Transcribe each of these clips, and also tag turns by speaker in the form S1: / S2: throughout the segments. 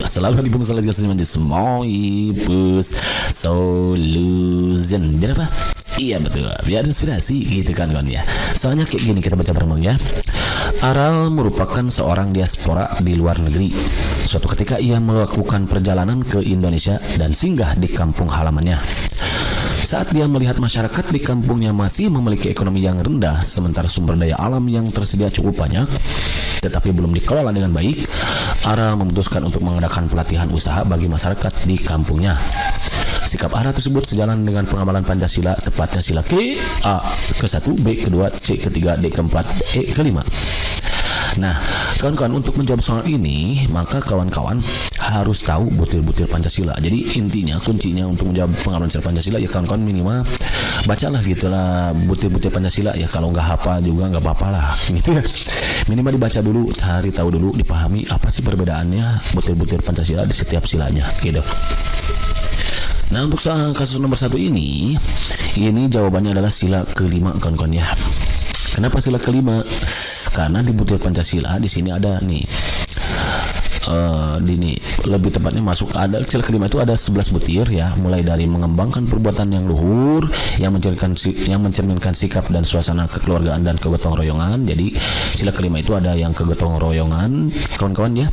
S1: selalu di pengusaha lagi senyum Smoi Bus Solution. Biar apa? Iya betul, biar inspirasi gitu kan ya. Soalnya kayak gini, kita baca bareng ya. Aral merupakan seorang diaspora di luar negeri. Suatu ketika ia melakukan perjalanan ke Indonesia dan singgah di kampung halamannya. Saat dia melihat masyarakat di kampungnya masih memiliki ekonomi yang rendah, sementara sumber daya alam yang tersedia cukup banyak, tetapi belum dikelola dengan baik, Aral memutuskan untuk mengadakan pelatihan usaha bagi masyarakat di kampungnya. Sikap Aral tersebut sejalan dengan pengamalan Pancasila, tepatnya sila K, A ke-1, B ke-2, C ke-3, D ke-4, E ke-5. Nah, kawan-kawan, untuk menjawab soal ini, maka kawan-kawan harus tahu butir-butir Pancasila. Jadi intinya, kuncinya untuk menjawab pengamalan sila Pancasila ya kawan-kawan minimal bacalah gitulah butir-butir Pancasila ya. Kalau nggak hafal juga nggak apa-apa lah gitu ya. Minimal dibaca dulu, cari tahu dulu, dipahami apa sih perbedaannya butir-butir Pancasila di setiap silanya gitu. Nah, untuk kasus nomor 1 ini jawabannya adalah sila kelima kawan-kawan ya. Kenapa sila kelima? Karena di butir Pancasila di sini ada nih lebih tepatnya masuk ada sila kelima itu ada 11 butir ya, mulai dari mengembangkan perbuatan yang luhur yang mencerminkan sikap dan suasana kekeluargaan dan kegotong royongan. Jadi sila kelima itu ada yang kegotong royongan kawan-kawan ya.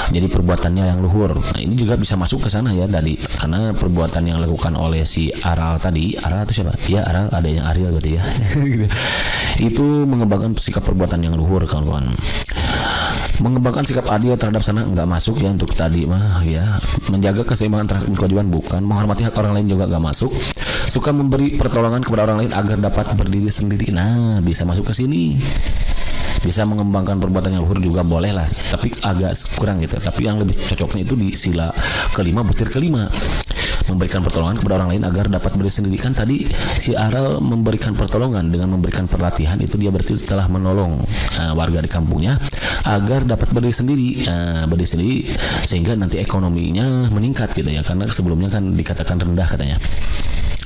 S1: Jadi perbuatannya yang luhur. Nah, ini juga bisa masuk ke sana ya tadi, karena perbuatan yang dilakukan oleh si Aral tadi. Aral itu siapa? Ya Aral, ada yang Ariel gitu ya. Itu mengembangkan sikap perbuatan yang luhur kawan-kawan. Mengembangkan sikap adil terhadap sana nggak masuk ya untuk tadi mah ya. Menjaga keseimbangan terhadap kewajiban bukan. Menghormati hak orang lain juga nggak masuk. Suka memberi pertolongan kepada orang lain agar dapat berdiri sendiri. Nah, bisa masuk ke sini. Bisa mengembangkan perbuatan yang luhur juga boleh lah, tapi agak kurang gitu. Tapi yang lebih cocoknya itu di sila kelima, butir kelima, memberikan pertolongan kepada orang lain agar dapat berdiri sendiri. Kan tadi si Aral memberikan pertolongan dengan memberikan pelatihan, itu dia berarti setelah menolong warga di kampungnya agar dapat berdiri sendiri, sehingga nanti ekonominya meningkat gitu ya, karena sebelumnya kan dikatakan rendah katanya.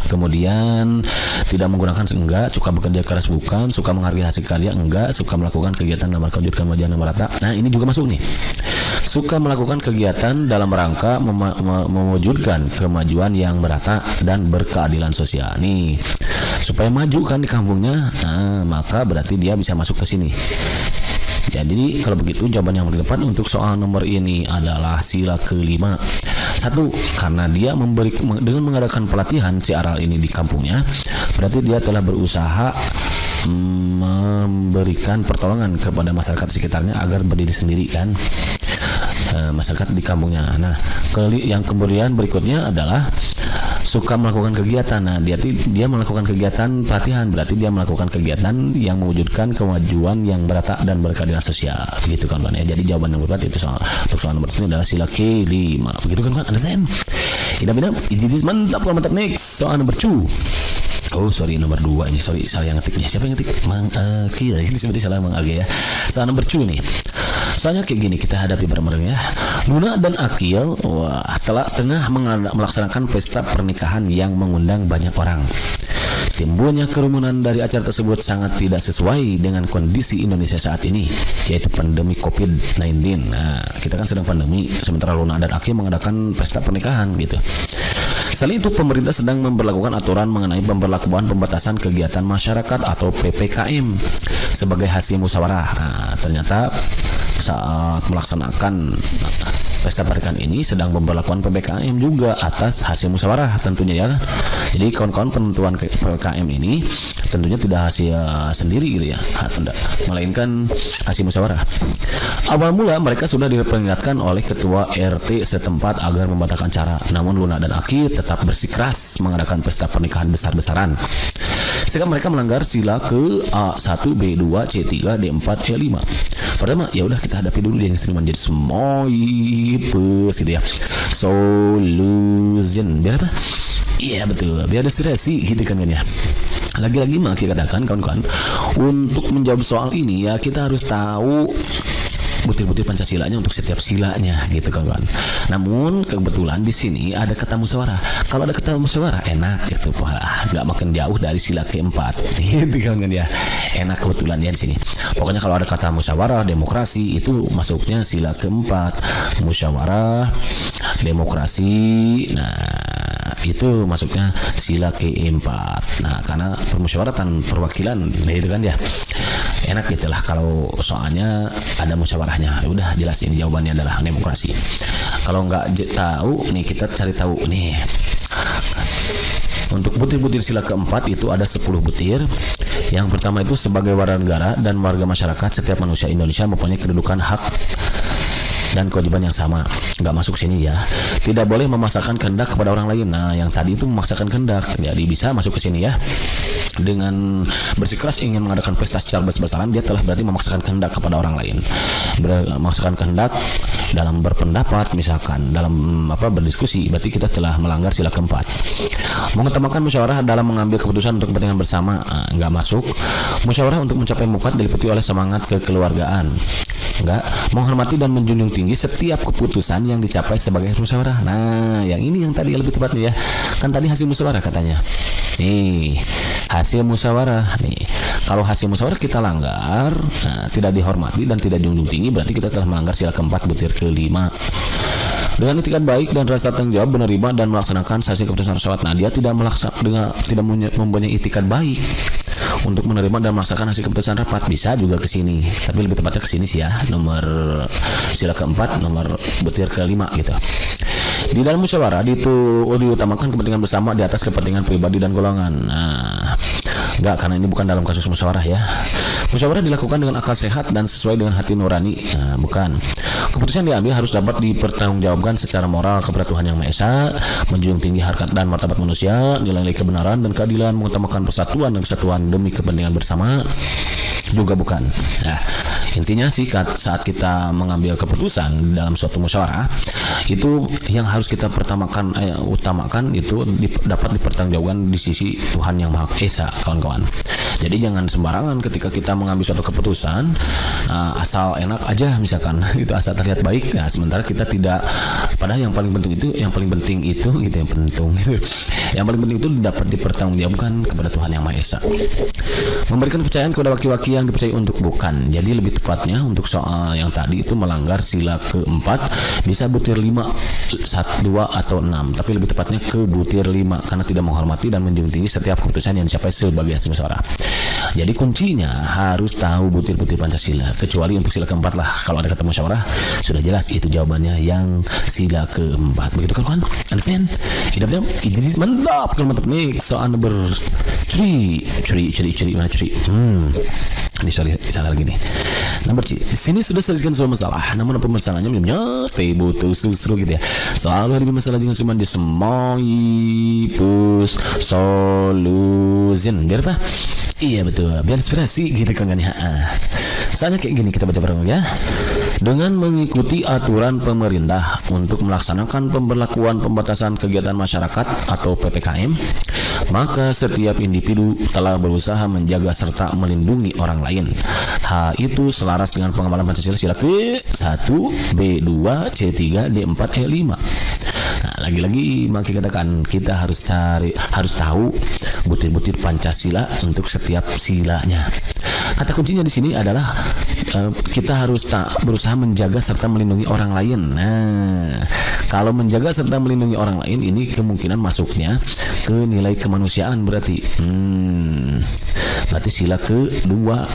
S1: Kemudian tidak menggunakan enggak, suka bekerja keras bukan, suka menghargai hasil karya enggak, suka melakukan kegiatan dalam rangka mewujudkan kemajuan yang merata. Nah, ini juga masuk nih. Suka melakukan kegiatan dalam rangka mewujudkan kemajuan yang merata dan berkeadilan sosial. Nih, supaya maju kan di kampungnya, maka berarti dia bisa masuk ke sini. Jadi kalau begitu jawaban yang tepat untuk soal nomor ini adalah sila kelima. 1, karena dia dengan mengadakan pelatihan si Aral ini di kampungnya, berarti dia telah berusaha memberikan pertolongan kepada masyarakat sekitarnya agar berdiri sendiri kan, masyarakat di kampungnya. Nah, yang kemudian berikutnya adalah suka melakukan kegiatan. Nah, dia melakukan kegiatan pelatihan, berarti dia melakukan kegiatan yang mewujudkan kemajuan yang merata dan berkeadilan sosial. Begitu kan ya. Jadi jawaban yang tepat itu untuk soal nomor ini adalah sila ke-5. Begitu kan? Understand? Idam, mantap. Next, soal nomor 2. Oh sorry, nomor 2 ini, sorry salah yang ngetiknya. Siapa yang ngetik? Mang Akil. Ini seperti salah Mang Age ya. Soal nomor 2 nih. Soalnya kayak gini, kita hadapi bareng-bareng ya. Luna dan Akil tengah melaksanakan pesta pernikahan yang mengundang banyak orang. Timbulnya kerumunan dari acara tersebut sangat tidak sesuai dengan kondisi Indonesia saat ini, yaitu pandemi COVID-19. Nah, kita kan sedang pandemi, sementara Luna dan Akil mengadakan pesta pernikahan gitu. Selain itu, pemerintah sedang memberlakukan aturan mengenai pemberlakuan pembatasan kegiatan masyarakat atau PPKM sebagai hasil musyawarah. Nah, ternyata saat melaksanakan pesta pernikahan ini sedang memberlakukan PPKM juga atas hasil musyawarah tentunya ya. Jadi kawan-kawan, penentuan PPKM ini tentunya tidak hasil sendiri gitu ya, melainkan hasil musyawarah. Awal mula mereka sudah diperingatkan oleh ketua RT setempat agar membatalkan acara. Namun Luna dan Aki tetap bersikeras mengadakan pesta pernikahan besar-besaran. Sehingga mereka melanggar sila ke A1, B2, C3, D4, E5. Pertama, ya udah kita hadapi dulu yang sering menjadi Smoipus gitu ya. Solution. Biar apa? Iya betul, biar ada stresi gitu kan ya. Lagi-lagi Maki katakan kawan-kawan, untuk menjawab soal ini ya kita harus tahu butir-butir Pancasilanya untuk setiap silanya gitu kan. Namun kebetulan di sini ada kata musyawarah. Kalau ada kata musyawarah enak gitu, nggak makin jauh dari sila keempat gitu kan ya. Enak kebetulan ya di sini. Pokoknya kalau ada kata musyawarah, demokrasi itu masuknya sila keempat. Musyawarah, demokrasi, nah itu masuknya sila keempat. Nah karena permusyawaratan perwakilan, nah itu kan ya enak gitulah kalau soalnya ada musyawarahnya. Udah jelas ini jawabannya adalah demokrasi. Kalau nggak tahu nih kita cari tahu nih. Untuk butir-butir sila keempat itu ada 10 butir. Yang pertama itu sebagai warga negara dan warga masyarakat, setiap manusia Indonesia mempunyai kedudukan, hak dan kewajiban yang sama. Nggak masuk sini ya. Tidak boleh memaksakan kehendak kepada orang lain. Nah, yang tadi itu memaksakan kehendak. Jadi bisa masuk ke sini ya. Dengan bersikeras ingin mengadakan pesta secara besar-besaran, dia telah berarti memaksakan kehendak kepada orang lain. Memaksakan kehendak dalam berpendapat, misalkan dalam berdiskusi, berarti kita telah melanggar sila keempat. Mengutamakan musyawarah dalam mengambil keputusan untuk kepentingan bersama, nggak masuk. Musyawarah untuk mencapai mukat diliputi oleh semangat kekeluargaan. Enggak. Menghormati dan menjunjung tinggi setiap keputusan yang dicapai sebagai musyawarah. Nah, yang ini yang tadi lebih tepatnya ya. Kan tadi hasil musyawarah katanya. Nih, hasil musyawarah nih. Kalau hasil musyawarah kita langgar, nah, tidak dihormati dan tidak junjung tinggi, berarti kita telah melanggar sila keempat butir kelima. Dengan itikat baik dan rasa tanggung jawab menerima dan melaksanakan hasil keputusan tersebut. Nah, dia tidak mempunyai itikat baik untuk menerima dan melaksanakan hasil keputusan rapat. Bisa juga ke sini, tapi lebih tepatnya ke sini sih ya, nomor sila keempat, nomor butir kelima gitu. Di dalam musyawarah diutamakan kepentingan bersama di atas kepentingan pribadi dan golongan. Nah, enggak, karena ini bukan dalam kasus musyawarah ya. Musyawarah dilakukan dengan akal sehat dan sesuai dengan hati nurani. Nah, bukan. Keputusan diambil harus dapat dipertanggungjawabkan secara moral kepada Tuhan Yang Maha Esa, menjunjung tinggi harkat dan martabat manusia, nilai-nilai kebenaran dan keadilan, mengutamakan persatuan dan kesatuan demi kepentingan bersama. Juga bukan. Nah, intinya sih saat kita mengambil keputusan dalam suatu musyawarah, itu yang harus kita utamakan itu dapat dipertanggungjawabkan di sisi Tuhan Yang Maha Esa, kawan-kawan. Jadi jangan sembarangan ketika kita mengambil suatu keputusan asal enak aja misalkan itu asal terlihat baik. Nah, sementara kita tidak, padahal yang paling penting itu yang paling penting itu dapat dipertanggungjawabkan kepada Tuhan Yang Maha Esa. Memberikan kepercayaan kepada waki-waki yang dipercayai untuk bukan. Jadi lebih tepatnya untuk soal yang tadi itu melanggar sila keempat bisa butir 5, 1, 2 atau 6, tapi lebih tepatnya ke butir 5 karena tidak menghormati dan menjunjung tinggi setiap keputusan yang dicapai sebagai hasil musyawarah. Jadi kuncinya harus tahu butir-butir Pancasila, kecuali untuk sila keempat lah. Kalau ada kata musyawarah sudah jelas itu jawabannya yang sila keempat. Begitu kan kawan? Understand? Idam jadi mantap. Kalau mantap nih soal nomor curi mana curi? Ini salah lagi nih. Nomor C. Di sini sudah selesaikan semua masalah. Namun apa masalahnya belumnya? Stay butuh susru gitu ya. Selalu ada masalah dengan cuma di semoi pus solution. Biar apa? Iya betul, biar inspirasi gitu kan ya. Soalnya kayak gini, kita baca bareng ya. Dengan mengikuti aturan pemerintah untuk melaksanakan pemberlakuan pembatasan kegiatan masyarakat atau PPKM, maka setiap individu telah berusaha menjaga serta melindungi orang lain. Hal itu selaras dengan pengamalan Pancasila sila ke-1, B2, C3, D4, E5. Nah, lagi-lagi makin katakan kita harus tahu butir-butir Pancasila untuk setiap silanya. Kata kuncinya di sini adalah kita harus berusaha menjaga serta melindungi orang lain. Nah, kalau menjaga serta melindungi orang lain ini kemungkinan masuknya ke nilai kemanusiaan berarti. Berarti sila kedua